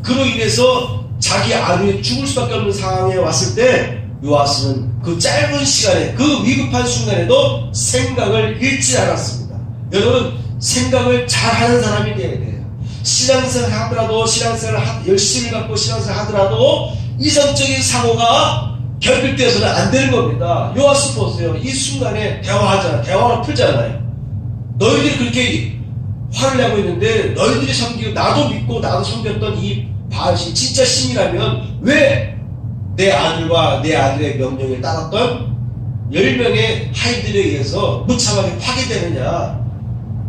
그로 인해서 자기 아들이 죽을 수밖에 없는 상황에 왔을 때 요아스는 그 짧은 시간에, 그 위급한 순간에도 생각을 잃지 않았습니다. 여러분, 생각을 잘하는 사람이 되어야 돼요. 신앙생활 하더라도, 신앙생활 열심히 갖고 신앙생활 하더라도 이성적인 사고가 결핍되어서는 안 되는 겁니다. 요아스 보세요. 이 순간에 대화하잖아. 대화를 풀잖아요. 너희들이 그렇게 화를 내고 있는데 너희들이 섬기고 나도 믿고 나도 섬겼던 이 바알이 진짜 신이라면 왜 내 아들과 내 아들의 명령에 따랐던 10명의 하인들에 의해서 무참하게 파괴되느냐?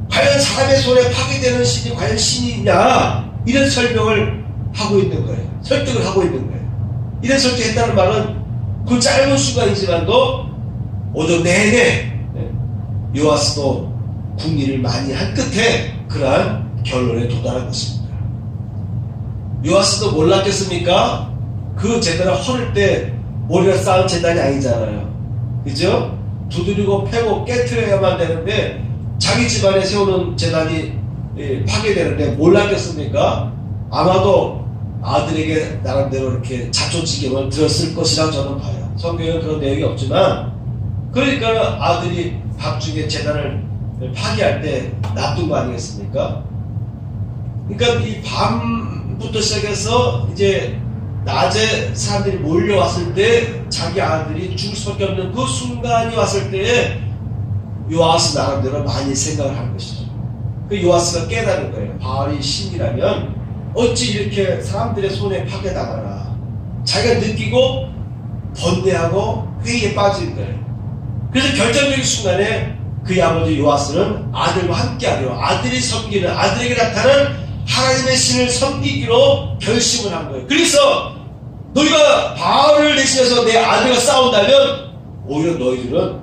과연 사람의 손에 파괴되는 신이 과연 신이냐? 이런 설명을 하고 있는 거예요. 설득을 하고 있는 거예요. 이런 설득했다는 말은 그 짧은 순간이지만도 오전 내내 요아스도 궁리를 많이 한 끝에 그러한 결론에 도달한 것입니다. 요아스도 몰랐겠습니까? 그 제단을 헐을 때 머리가 쌓은 제단이 아니잖아요. 그죠? 두드리고 패고 깨트려야만 되는데 자기 집안에 세우는 제단이 파괴되는데 몰랐겠습니까? 아마도 아들에게 나름대로 이렇게 자초지경을 들었을 것이라고 저는 봐요. 성경에는 그런 내용이 없지만, 그러니까 아들이 밤중에 제단을 파괴할 때 놔둔 거 아니겠습니까? 그러니까 이 밤부터 시작해서 이제 낮에 사람들이 몰려왔을 때 자기 아들이 죽을 수밖에 없는 그 순간이 왔을 때에 요아스 나름대로 많이 생각을 하는 것이죠. 그 요아스가 깨달은 거예요. 바알이 신이라면 어찌 이렇게 사람들의 손에 파괴당하나. 자기가 느끼고 번뇌하고 회의에 빠진 거예요. 그래서 결정적인 순간에 그의 아버지 요아스는 아들과 함께하기로, 아들이 섬기는, 아들에게 나타난 하나님의 신을 섬기기로 결심을 한 거예요. 그래서 너희가 바알을 대신해서 내 아들과 싸운다면 오히려 너희들은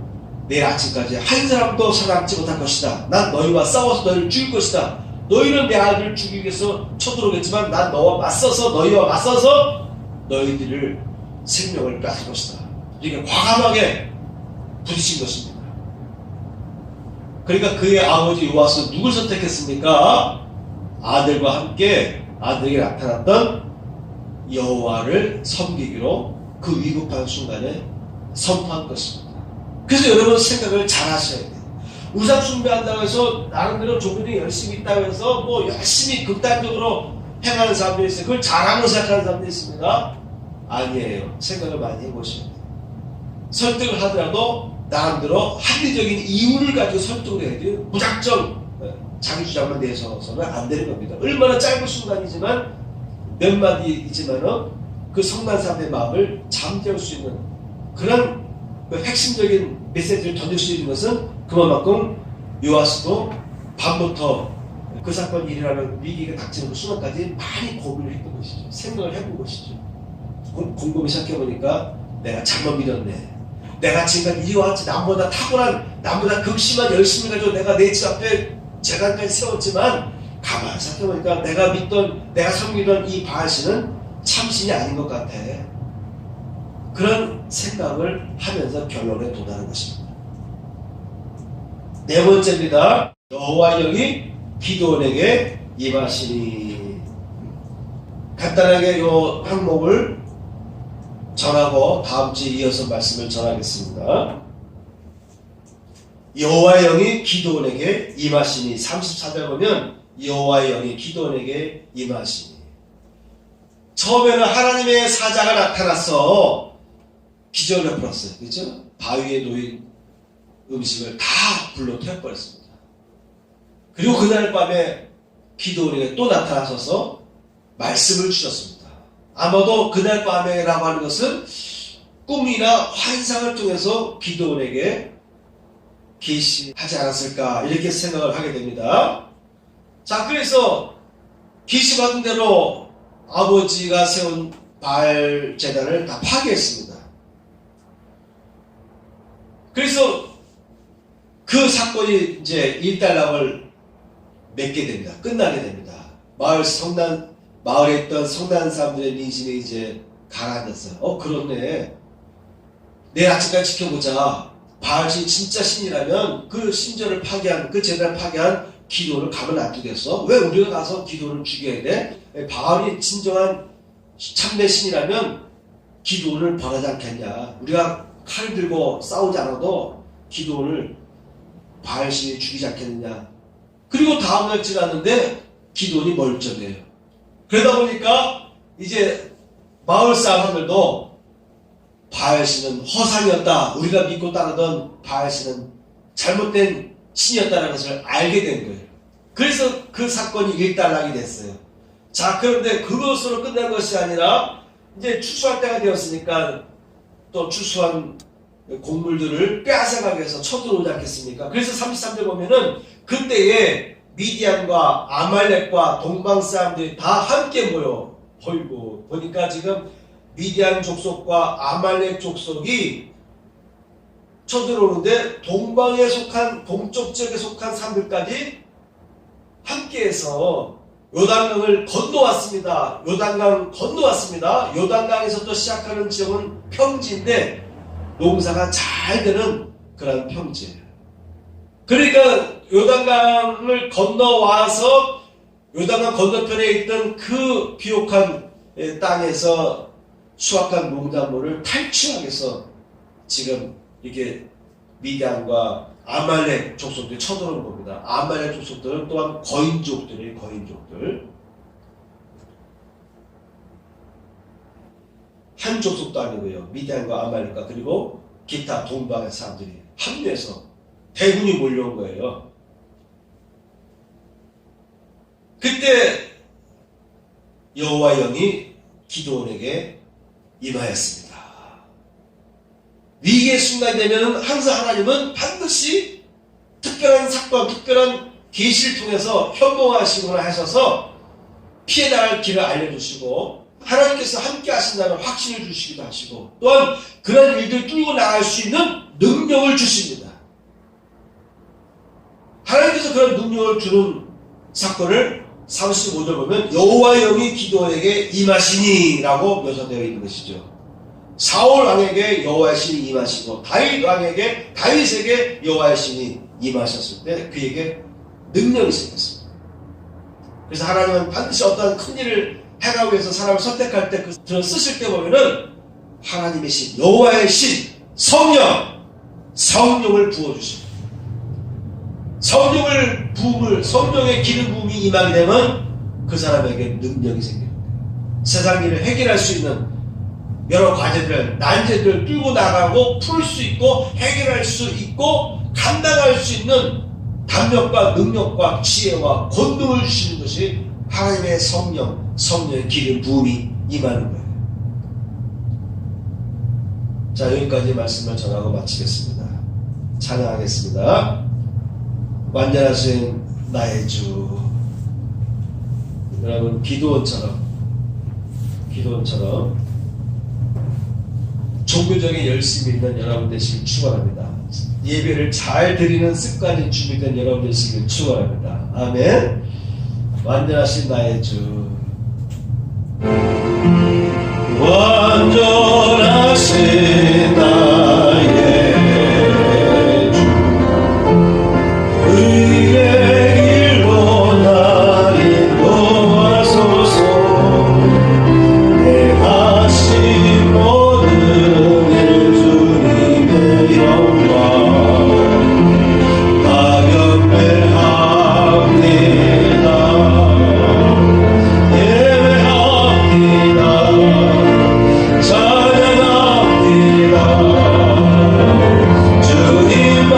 내일 아침까지 한 사람도 살아남지 못할 것이다. 난 너희와 싸워서 너희를 죽일 것이다. 너희는 내 아들을 죽이기 위해서 쳐들어오겠지만 난 너와 맞서서, 너희와 맞서서 너희들을 생명을 뺏을 것이다. 이렇게 과감하게 부딪힌 것입니다. 그러니까 그의 아버지 요아스 누굴 선택했습니까? 아들과 함께 아들에게 나타났던 여호와를 섬기기로 그 위급한 순간에 선포한 것입니다. 그래서 여러분 생각을 잘 하셔야 돼요. 우상 숭배한다고 해서 나름대로 조금이 열심히 있다고 해서 뭐 열심히 극단적으로 행하는 사람들이 있어요. 그걸 잘하는 생각하는 사람들이 있습니다. 아니에요. 생각을 많이 해보셔야 돼요. 설득을 하더라도 나름대로 합리적인 이유를 가지고 설득을 해야 돼요. 무작정 자기 주장만 내서는 안 되는 겁니다. 얼마나 짧은 순간이지만 몇 마디이지만은 그 성난 사람의 마음을 잠재울 수 있는 그런 핵심적인 메시지를 던질 수 있는 것은 그만큼 요아스도 밤부터 그 사건이 일어나는 위기가 닥치는 그 순간까지 많이 고민을 했던 것이죠. 생각을 해본 것이죠. 곰곰이 생각해보니까 내가 잘못 믿었네. 내가 지금까지 이리 왔지. 남보다 탁월한, 남보다 극심한 열심을 가지고 내가 내 집 앞에 재단까지 세웠지만 가만히 생각해보니까 내가 믿던, 내가 섬기던 이 바알신은 참신이 아닌 것 같아. 그런 생각을 하면서 결론에 도달한 것입니다. 네 번째입니다. 여호와의 영이 기드온에게 임하시니. 간단하게 요 항목을 전하고 다음 주에 이어서 말씀을 전하겠습니다. 여호와의 영이 기드온에게 임하시니. 34절 보면 여호와의 영이 기드온에게 임하시니. 처음에는 하나님의 사자가 나타나서 기적을 베풀었어요. 그렇죠? 바위에 놓인 음식을 다 불로 태워버렸습니다. 그리고 그날 밤에 기드온에게 또 나타나셔서 말씀을 주셨습니다. 아마도 그날 밤에라고 하는 것은 꿈이나 환상을 통해서 기드온에게 계시하지 않았을까 이렇게 생각을 하게 됩니다. 자, 그래서 계시받은 대로 아버지가 세운 바알 제단을 다 파괴했습니다. 그래서 그 사건이 이제 일단락을 맺게 됩니다. 끝나게 됩니다. 마을에 있던 성난 사람들의 민심이 이제 가라앉았어요. 그렇네. 내일 아침까지 지켜보자. 바알이 진짜 신이라면 그 신전을 파괴한, 그 제단을 파괴한 기도를 가만 놔두겠어? 왜 우리가 가서 기도를 죽여야 돼? 바알이 진정한 참된 신이라면 기도를 벌하지 않겠냐? 우리가 칼을 들고 싸우지 않아도 기도를 바알신이 죽이지 않겠느냐? 그리고 다음날 지났는데 기도원이 멀쩡해요. 그러다 보니까 이제 마을 사람들도 바알신은 허상이었다. 우리가 믿고 따르던 바알신은 잘못된 신이었다는 것을 알게 된 거예요. 그래서 그 사건이 일단락이 됐어요. 자, 그런데 그것으로 끝난 것이 아니라 이제 추수할 때가 되었으니까 또 추수한 곡물들을 빼앗아가기 위해서 쳐들어오지 않겠습니까? 그래서 33절 보면은 그때에 미디안과 아말렉과 동방 사람들이 다 함께 모여. 어이구, 보니까 지금 미디안 족속과 아말렉 족속이 쳐들어오는데 동방에 속한, 동쪽 지역에 속한 사람들까지 함께해서 요단강을 건너왔습니다. 요단강 건너왔습니다. 요단강에서부터 시작하는 지역은 평지인데 농사가 잘 되는 그런 평지예요. 그러니까 요단강을 건너와서 요단강 건너편에 있던 그 비옥한 땅에서 수확한 농작물을 탈취하기 위해서 지금 이게 미디안과 아말렉 족속들이 쳐들어오는 겁니다. 아말렉 족속들은 또한 거인족들이에요. 거인족들. 한 족속도 아니고요. 미디안과 아말렉과 그리고 기타 동방의 사람들이 합류해서 대군이 몰려온 거예요. 그때 여호와의 영이 기드온에게 임하였습니다. 위기의 순간이 되면 항상 하나님은 반드시 특별한 사건, 특별한 계시를 통해서 현몽하시거나 하셔서 피해 나갈 길을 알려주시고 하나님께서 함께 하신다는 확신을 주시기도 하시고 또한 그런 일들을 뚫고 나갈 수 있는 능력을 주십니다. 하나님께서 그런 능력을 주는 사건을 35절 보면 여호와의 영이 기드온에게 임하시니 라고 묘사되어 있는 것이죠. 사울 왕에게 여호와의 신이 임하시고 다윗에게 여호와의 신이 임하셨을 때 그에게 능력이 생겼습니다. 그래서 하나님은 반드시 어떠한 큰 일을 해가기 위해서 사람을 선택할 때 그들을 쓰실 때 보면은 하나님의 신, 여호와의 신, 성령을 부어주십니다. 성령의 기름 부음이 임하게 되면 그 사람에게 능력이 생깁니다. 세상 일을 해결할 수 있는 여러 과제들, 난제들을 뚫고 나가고 풀 수 있고 해결할 수 있고 감당할 수 있는 담력과 능력과 지혜와 권능을 주시는 것이 하나님의 성령의 기름 부음이 임하는 거예요. 자, 여기까지 말씀을 전하고 마치겠습니다. 찬양하겠습니다. 완전하신 나의 주. 여러분 기드온처럼 종교적인 열심이 있는 여러분 되시길 축원합니다. 예배를 잘 드리는 습관이 준비된 여러분 되시길 축원합니다. 아멘. 완전하신 나의 주. 완전하신 나의 주. 의의 길로 나 인도하소서. 행하신 모든 일 주님의 영광 다 경배합니다. 예배합니다. 찬양합니다. 주님만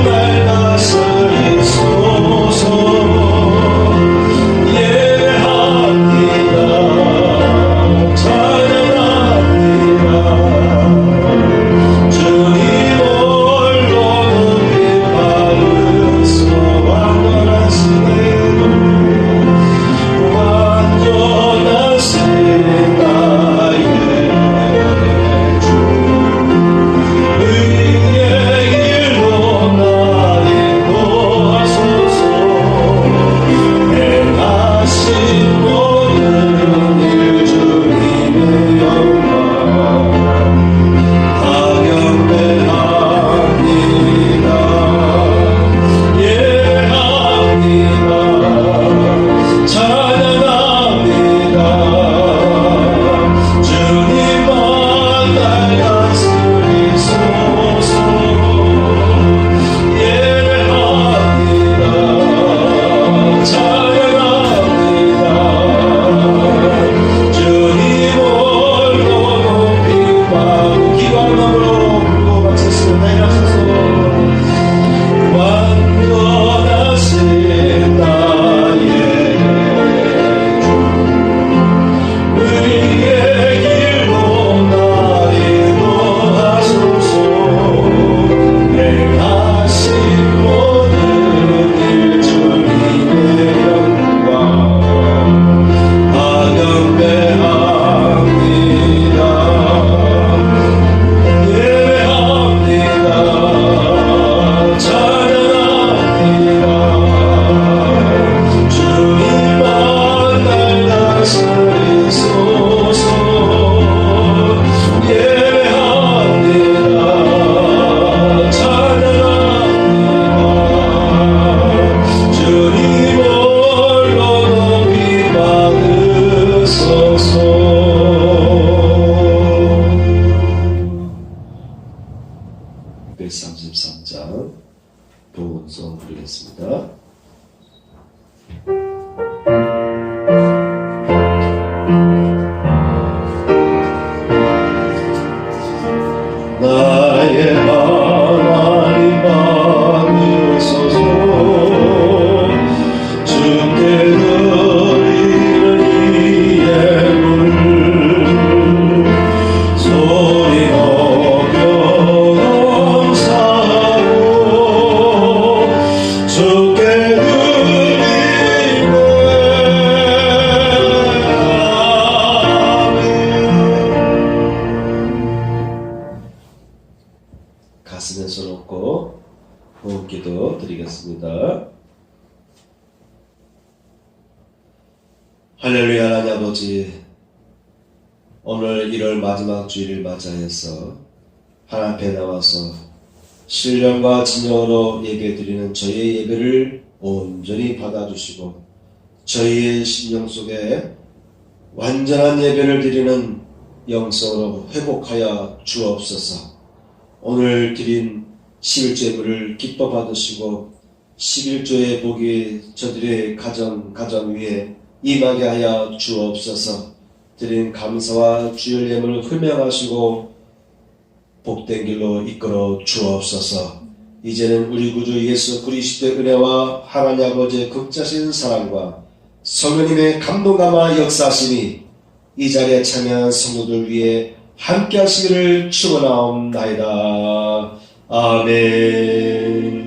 날 다스리소서. 예배합니다. 찬양합니다. 주님 홀로 높이 받으소. 완전하시네. 완전하신 나의 주. 의의 길로 나 인도하소서. 행하신 모든 일 주님의 영광 다 경배합니다. 예배합니다. 찬양합니다. 주님만 날 다스리소서. 예배합니다. 찬양합니다. 주님 홀로 높이 받고 기도하는 마음으로 부르고 마치겠습니다. 일어서서 완전하신 나의 주. 의의 길로 나 인도하소서. 행하신 모든 일 주님의 영광 다 경배합니다. 예배합니다. 찬양합니다. 주님만 날 다스리소서. 예배합니다. 찬양합니다. 주님 홀로 높이 받으소서. 133장 복음송 부르겠습니다. 호흡기도 드리겠습니다. 할렐루야. 하나님 아버지, 오늘 1월 마지막 주일을 맞이하여서 하나님 앞에 나와서 신령과 진정으로 예배드리는 저희의 예배를 온전히 받아주시고 저희의 심령 속에 완전한 예배를 드리는 영성으로 회복하여 주옵소서. 오늘 드린 11조 예배를 기뻐 받으시고 11조의 복이 저들의 가정 위에 임하게 하여 주옵소서. 드린 감사와 주일 예물을 흠양하시고 복된 길로 이끌어 주옵소서. 이제는 우리 구주 예수 그리스도의 은혜와 하나님 아버지의 극자신 사랑과 성령님의 감동감화 역사하심이 이 자리에 참여한 성도들 위해 함께 하시기를 축원하옵나이다. 아멘.